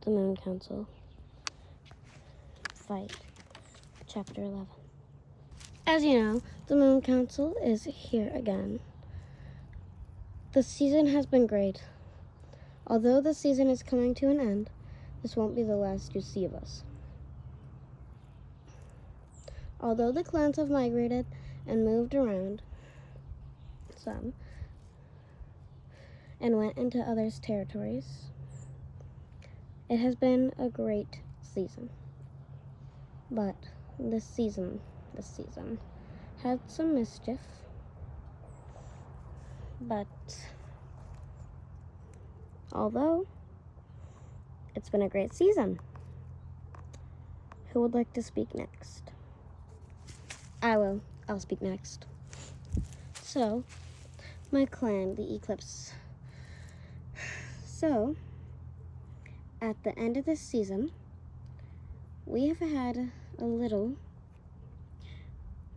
The Moon Council. Fight. Chapter 11. As you know, the Moon Council is here again. The season has been great. Although the season is coming to an end, this won't be the last you see of us. Although the clans have migrated and moved around some and went into others' territories, it has been a great season. But this season had some mischief. But although it's been a great season, who would like to speak next? I will. I'll speak next. So, my clan, the Eclipse. So, at the end of this season, we have had a little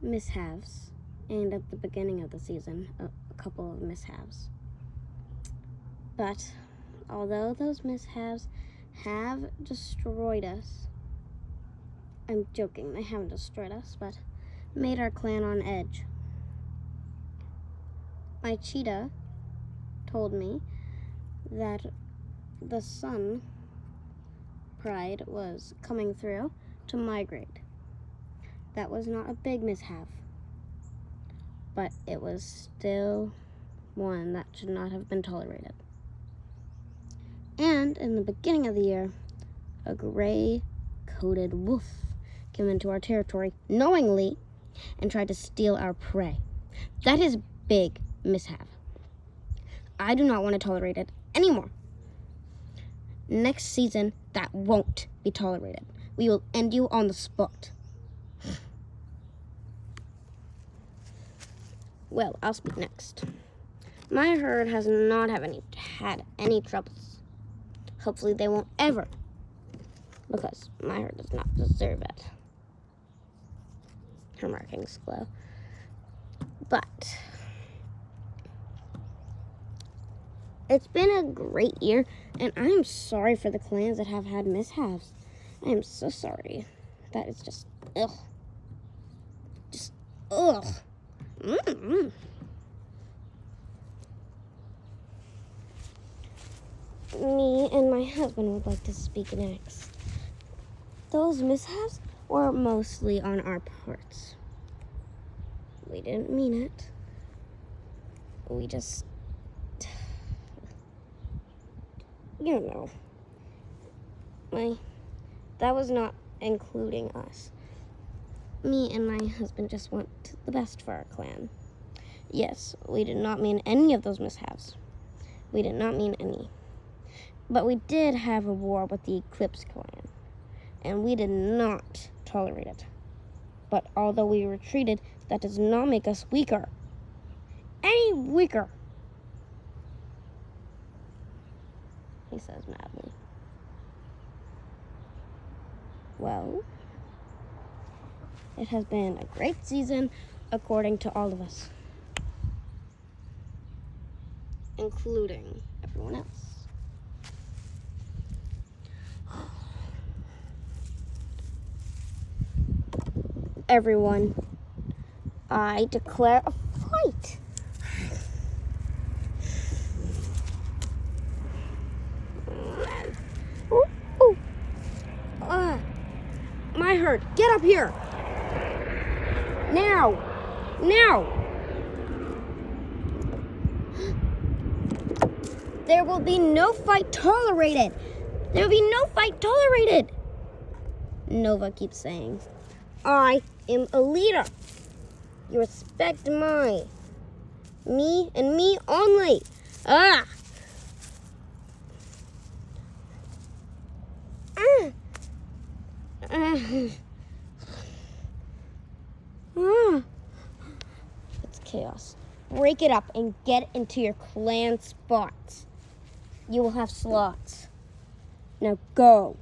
mishaves, and at the beginning of the season, a couple of mishaves. But although those mishaves have destroyed us, I'm joking, they haven't destroyed us, but made our clan on edge. My cheetah told me that the sun pride was coming through to migrate. That was not a big mishap, but it was still one that should not have been tolerated. And in the beginning of the year, a gray-coated wolf came into our territory knowingly and tried to steal our prey. That is a big mishap. I do not want to tolerate it anymore. Next season, that won't be tolerated. We will end you on the spot. Well, I'll speak next. My herd has not had any troubles. Hopefully they won't ever, because my herd does not deserve it. Her markings glow. But it's been a great year, and I am sorry for the clans that have had mishaps. I am so sorry. That is just, ugh. Just, ugh. Me and my husband would like to speak next. Those mishaps were mostly on our parts. We didn't mean it. We just, you know, that was not including us. Me and my husband just want the best for our clan. Yes, we did not mean any of those mishaps. We did not mean any. But we did have a war with the Eclipse clan, and we did not tolerate it. But although we retreated, that does not make us weaker. Any weaker, he says madly. Well, it has been a great season according to all of us, including everyone else. Everyone, I declare a fight. Ooh, ooh. My herd, get up here. Now. There will be no fight tolerated. There will be no fight tolerated. Nova keeps saying, I am a leader. You respect me and me only. It's chaos. Break it up and get into your clan spots. You will have slots. Now go.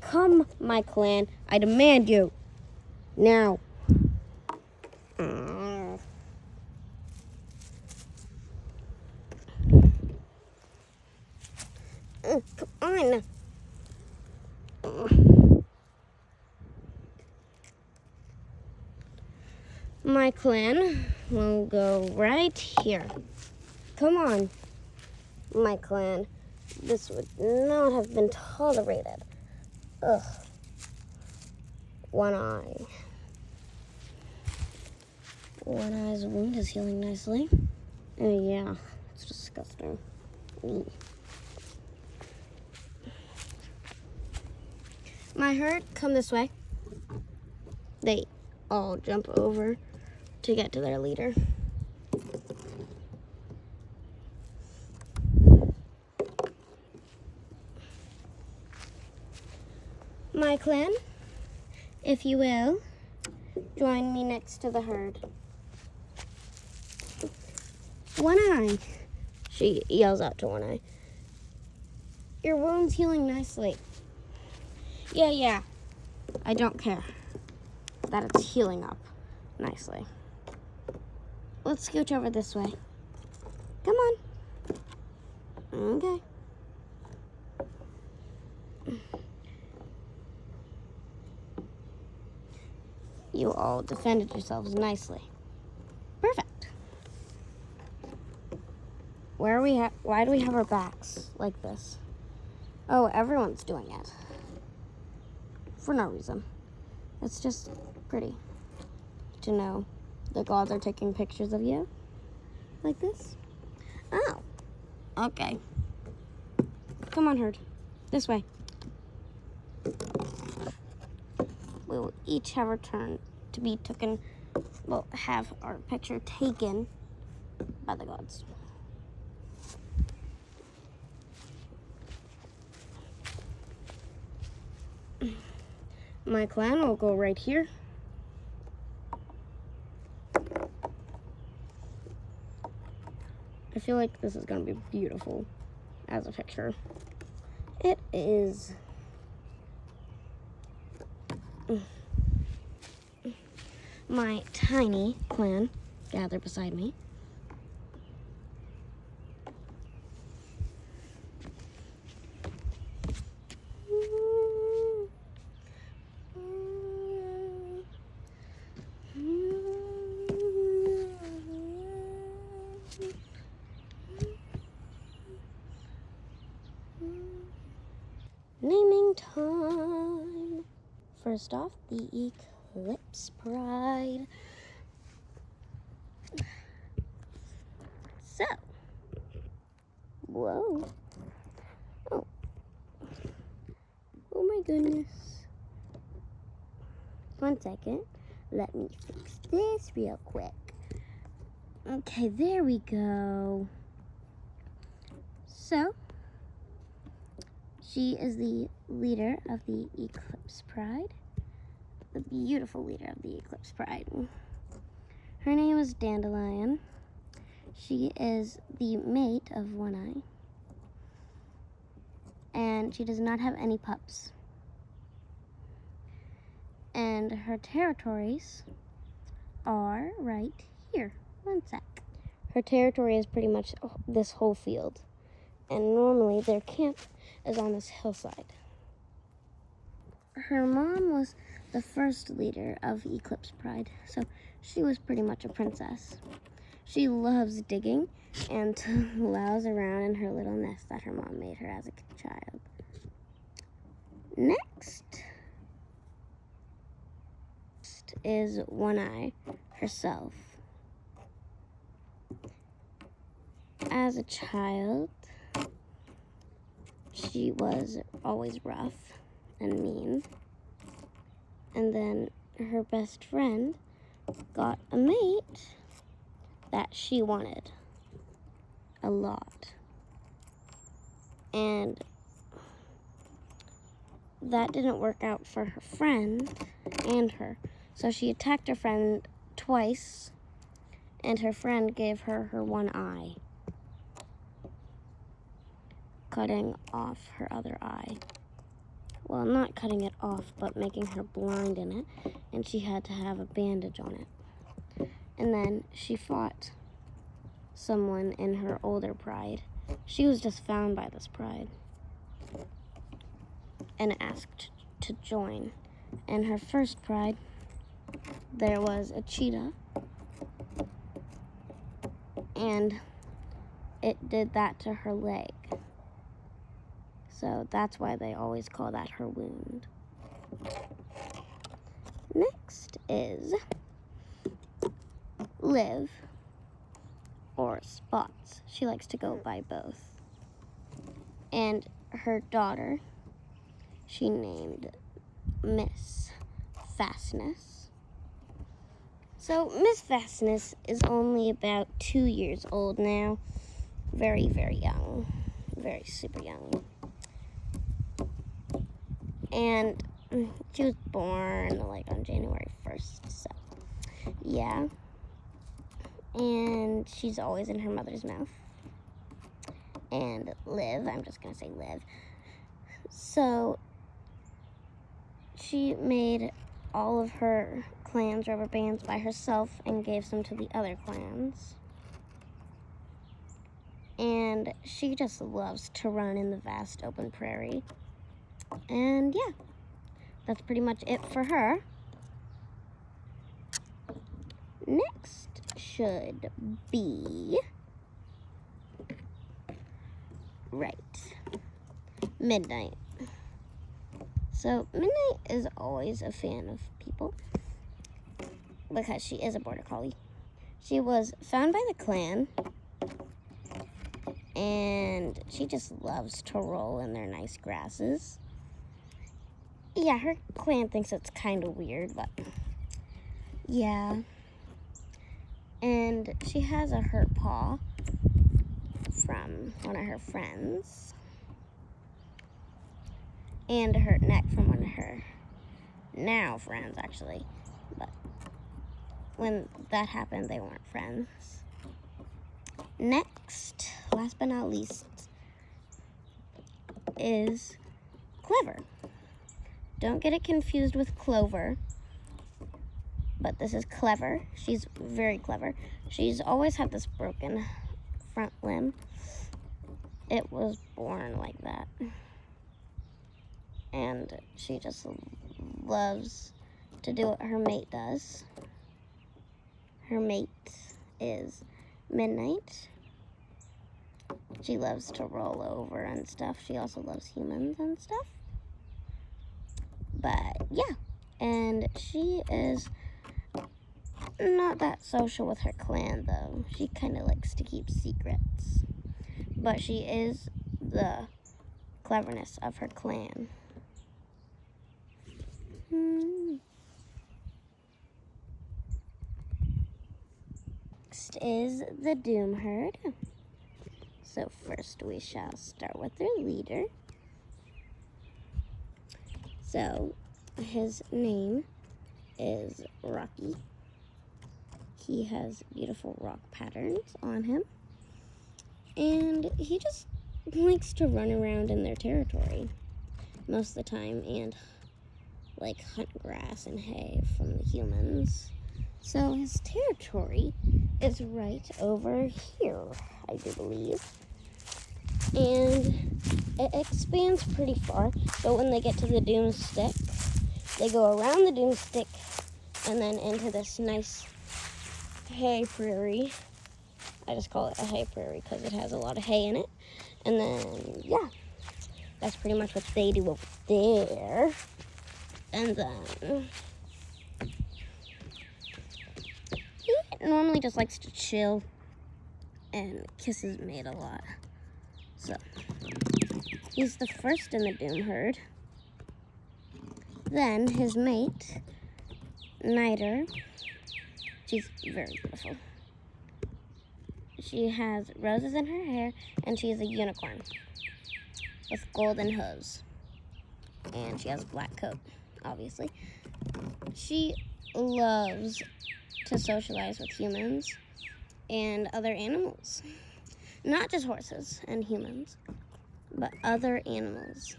Come, my clan. I demand you. Now. Come on. My clan will go right here. Come on, my clan. This would not have been tolerated. Ugh. One Eye. One Eye's wound is healing nicely. Yeah, it's disgusting. Ew. My herd, come this way. They all jump over to get to their leader. My clan, if you will, join me next to the herd. One Eye, she yells out to One Eye. Your wound's healing nicely. Yeah, I don't care that it's healing up nicely. Let's scooch over this way. Come on. Okay. You all defended yourselves nicely. Perfect. Why do we have our backs like this? Oh, everyone's doing it. For no reason. It's just pretty to know the gods are taking pictures of you like this. Oh, okay. Come on, herd. This way. We will each have our turn to be taken, well, have our picture taken by the gods. My clan will go right here. I feel like this is going to be beautiful as a picture. It is. My tiny clan gather beside me. Naming time. First off, the Eclipse Pride. So, whoa. Oh my goodness. 1 second. Let me fix this real quick. Okay, there we go. So, she is the leader of the Eclipse Pride. The beautiful leader of the Eclipse Pride. Her name is Dandelion. She is the mate of One Eye. And she does not have any pups. And her territories are right here. 1 sec. Her territory is pretty much this whole field. And normally their camp is on this hillside. Her mom was the first leader of Eclipse Pride, so she was pretty much a princess. She loves digging and to lounge around in her little nest that her mom made her as a child. Next is One Eye herself. As a child, she was always rough and mean. And then her best friend got a mate that she wanted a lot. And that didn't work out for her friend and her. So she attacked her friend twice, and her friend gave her her one eye, cutting off her other eye. Well, not cutting it off, but making her blind in it, and she had to have a bandage on it. And then she fought someone in her older pride. She was just found by this pride. and asked to join. And her first pride, there was a cheetah, and it did that to her leg. So that's why they always call that her wound. Next is Liv, or Spots. She likes to go by both. And her daughter, she named Miss Fastness. So Miss Fastness is only about 2 years old now. Very, very young. Very super young. And she was born like on January 1st, so yeah. And she's always in her mother's mouth. And Liv, I'm just gonna say Liv. So she made all of her clan's rubber bands by herself and gave some to the other clans. And she just loves to run in the vast open prairie. And yeah, that's pretty much it for her. Next should be, right, Midnight. So Midnight is always a fan of people because she is a border collie. She was found by the clan, and she just loves to roll in their nice grasses. Yeah, her clan thinks it's kind of weird, but yeah. And she has a hurt paw from one of her friends, and a hurt neck from one of her now friends, actually. But when that happened, they weren't friends. Next, last but not least, is Clever. Don't get it confused with Clover, but this is Clever. She's very clever. She's always had this broken front limb. It was born like that. And she just loves to do what her mate does. Her mate is Midnight. She loves to roll over and stuff. She also loves humans and stuff. But yeah, and she is not that social with her clan, though. She kind of likes to keep secrets. But she is the cleverness of her clan. Next is the Doom Herd. So first we shall start with their leader. So his name is Rocky. He has beautiful rock patterns on him. And he just likes to run around in their territory most of the time and like hunt grass and hay from the humans. So his territory is right over here, I do believe. And it expands pretty far, but when they get to the Doomstick, they go around the Doomstick and then into this nice hay prairie. I just call it a hay prairie because it has a lot of hay in it. And then, yeah, that's pretty much what they do over there. And then he normally just likes to chill and kiss his mate a lot. So he's the first in the Doom Herd. Then his mate, Niter, she's very beautiful. She has roses in her hair, and she is a unicorn with golden hooves. And she has a black coat, obviously. She loves to socialize with humans and other animals. Not just horses and humans, but other animals.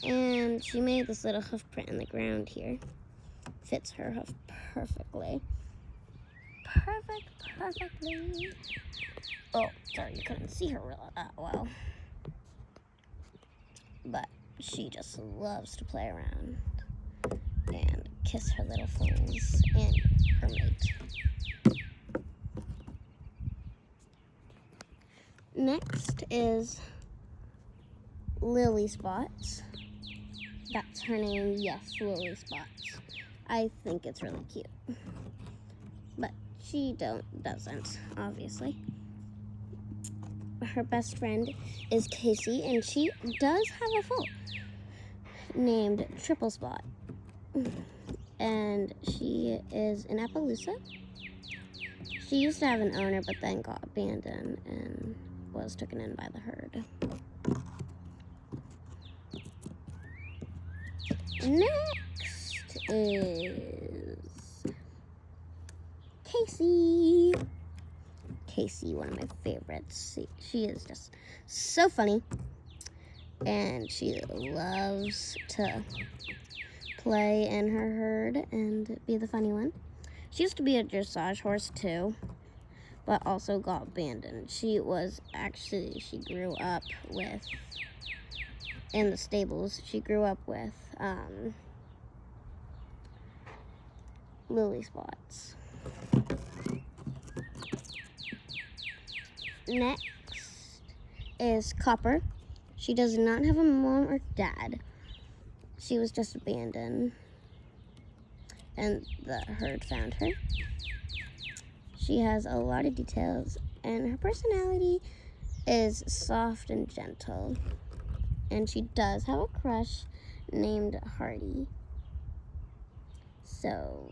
And she made this little hoof print in the ground here. Fits her hoof perfectly. Perfectly. Oh, sorry, you couldn't see her real well. But she just loves to play around and kiss her little foals and her mate. Next is Lily Spots. That's her name, yes, Lily Spots. I think it's really cute. But she doesn't, obviously. Her best friend is Casey, and she does have a foal named Triple Spot. And she is in Appaloosa. She used to have an owner, but then got abandoned and was taken in by the herd. Next is Casey. Casey, one of my favorites. She is just so funny, and she loves to play in her herd and be the funny one. She used to be a dressage horse too, but also got abandoned. She grew up with, in the stables, she grew up with Lily Spots. Next is Copper. She does not have a mom or dad. She was just abandoned, and the herd found her. She has a lot of details, and her personality is soft and gentle. And she does have a crush named Hardy. So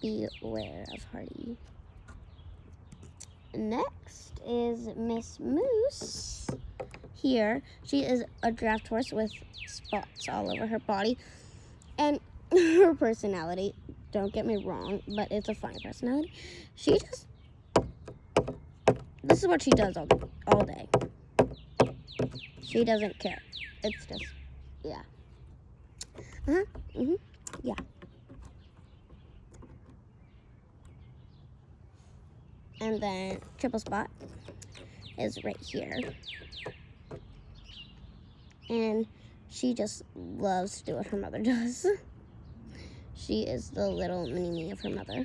beware of Hardy. Next is Miss Moose. Here, she is a draft horse with spots all over her body. And her personality, don't get me wrong, but it's a funny personality. This is what she does all day. She doesn't care. It's just, yeah. Yeah. And then Triple Spot is right here. And she just loves to do what her mother does. She is the little mini-me of her mother.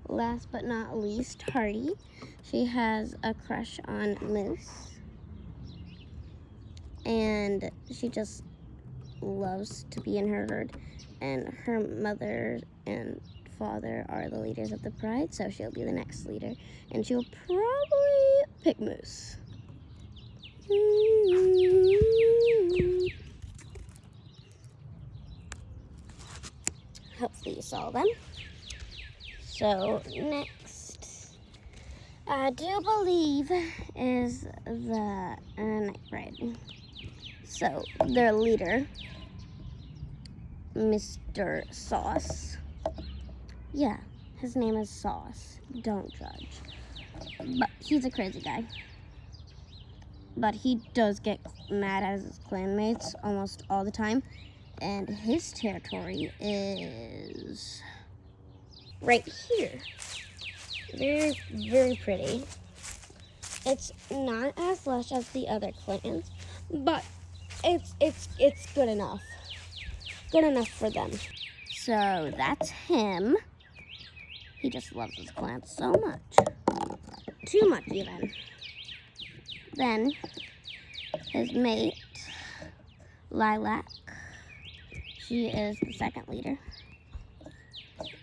Last but not least, Hardy. She has a crush on Moose. And she just loves to be in her herd. And her mother and father are the leaders of the pride, so she'll be the next leader. And she'll probably pick Moose. Hopefully you saw them. So next, I do believe, is the Night Bride. So their leader, Mr. Sauce. Yeah, his name is Sauce. Don't judge. But he's a crazy guy. But he does get mad at his clanmates almost all the time. And his territory is right here. Very, very pretty. It's not as lush as the other clans, but it's good enough. Good enough for them. So that's him. He just loves his clan so much. Too much even. Then his mate, Lilac. She is the second leader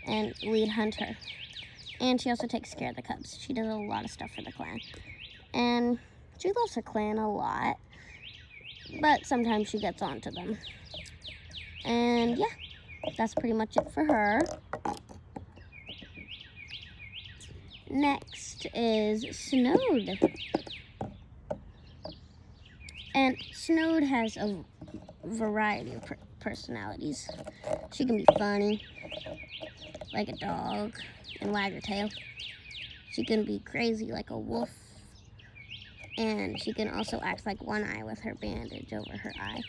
and lead hunter. And she also takes care of the cubs. She does a lot of stuff for the clan. And she loves her clan a lot, but sometimes she gets on to them. And yeah, that's pretty much it for her. Next is Snowed. And Snowed has a variety of personalities. She can be funny, like a dog, and wag her tail. She can be crazy like a wolf, and she can also act like One Eye with her bandage over her eye.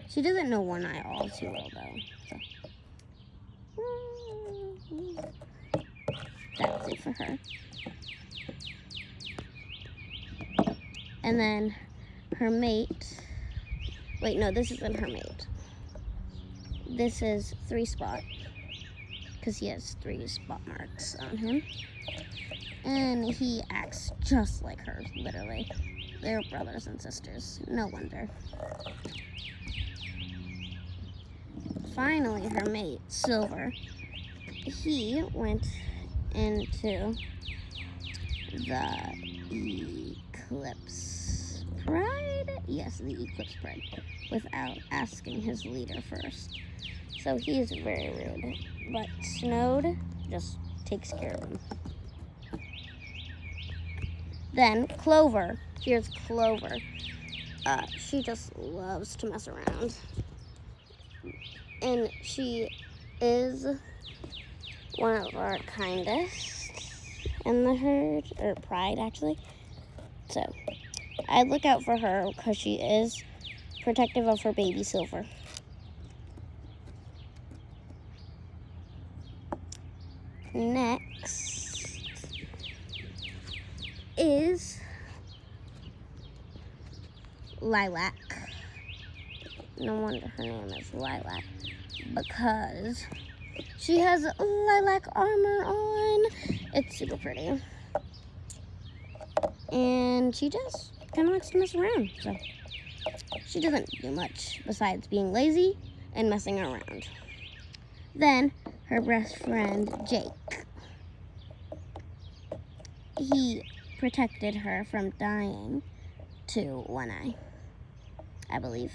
She doesn't know One Eye all too well though, so that's it for her. And then her mate, wait, no, this isn't her mate. This is 3 Spot, because he has 3 spot marks on him. And he acts just like her, literally. They're brothers and sisters, no wonder. Finally, her mate, Silver, he went into the Eclipse Pride? Yes, the Eclipse Pride, without asking his leader first. So he is very rude, but Snowed just takes care of him. Then Clover, here's Clover. She just loves to mess around. And she is one of our kindest in the herd, or pride actually. So I look out for her because she is protective of her baby Silver. Next is Lilac. No wonder her name is Lilac, because she has lilac armor on. It's super pretty. And she just kind of likes to mess around, so she doesn't do much besides being lazy and messing around. Then her best friend, Jake. He protected her from dying to One Eye, I believe.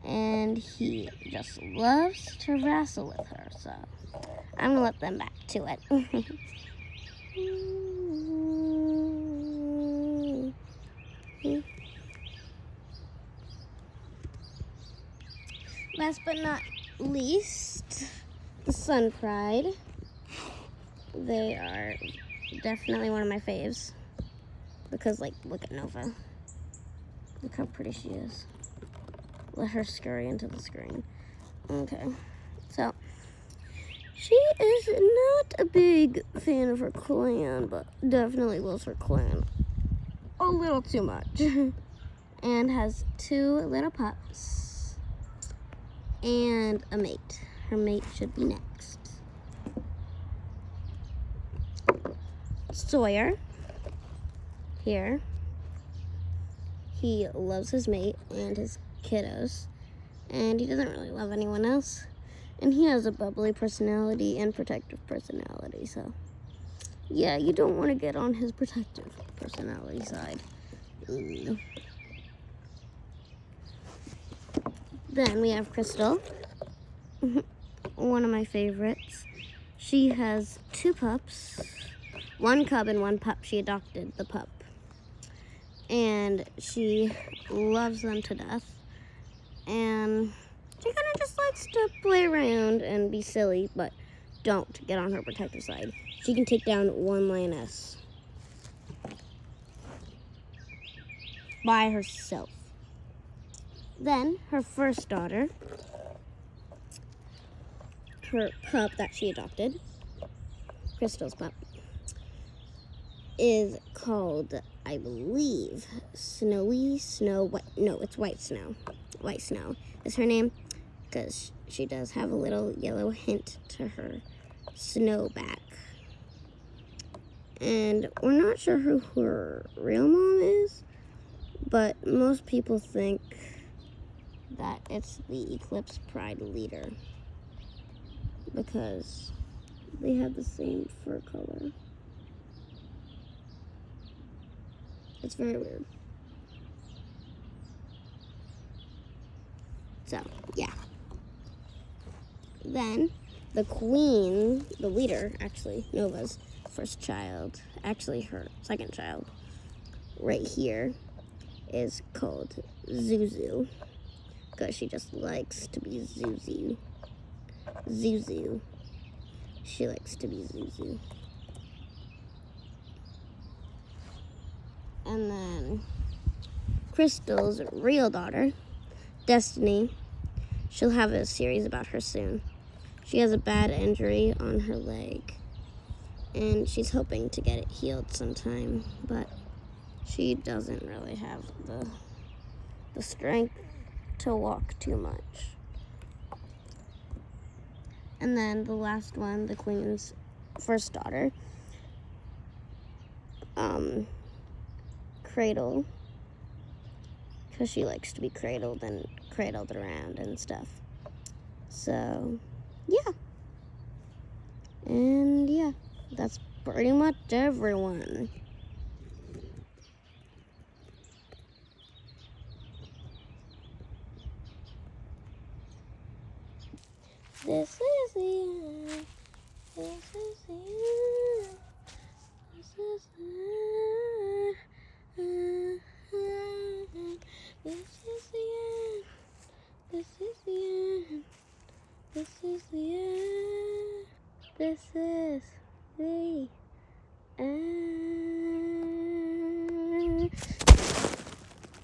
And he just loves to wrestle with her, so I'm gonna let them back to it. Last but not least, the Sun Pride. They are definitely one of my faves because, like, look at Nova. Look how pretty she is. Let her scurry into the screen. Okay, so she is not a big fan of her clan, but definitely loves her clan a little too much. And has 2 little pups and a mate. Her mate should be next. Sawyer, here. He loves his mate and his kiddos, and he doesn't really love anyone else. And he has a bubbly personality and protective personality, so yeah, you don't want to get on his protective personality side. Then we have Crystal, one of my favorites. She has 2 pups, 1 cub and 1 pup. She adopted the pup, and she loves them to death. And she kind of just likes to play around and be silly, but don't get on her protective side. She can take down 1 lioness by herself. Then her first daughter, her pup that she adopted, Crystal's pup, is called, I believe, Snowy Snow. No, it's White Snow. White Snow is her name, because she does have a little yellow hint to her snow back. And we're not sure who her real mom is, but most people think that it's the Eclipse Pride leader, because they have the same fur color. It's very weird. So, yeah. Then, the queen, the leader, actually, Nova's first child, actually her second child, right here, is called Zuzu, because she just likes to be Zuzu. Zuzu. She likes to be Zuzu. And then Crystal's real daughter, Destiny, she'll have a series about her soon. She has a bad injury on her leg, and she's hoping to get it healed sometime, but She doesn't really have the strength to walk too much. And then the last one, the queen's first daughter, Cradle, because she likes to be cradled and cradled around and stuff. So, yeah. And yeah, that's pretty much everyone. This is the end. This is the end. This is the end. This is the end. This is the end. This is the end. This is the end.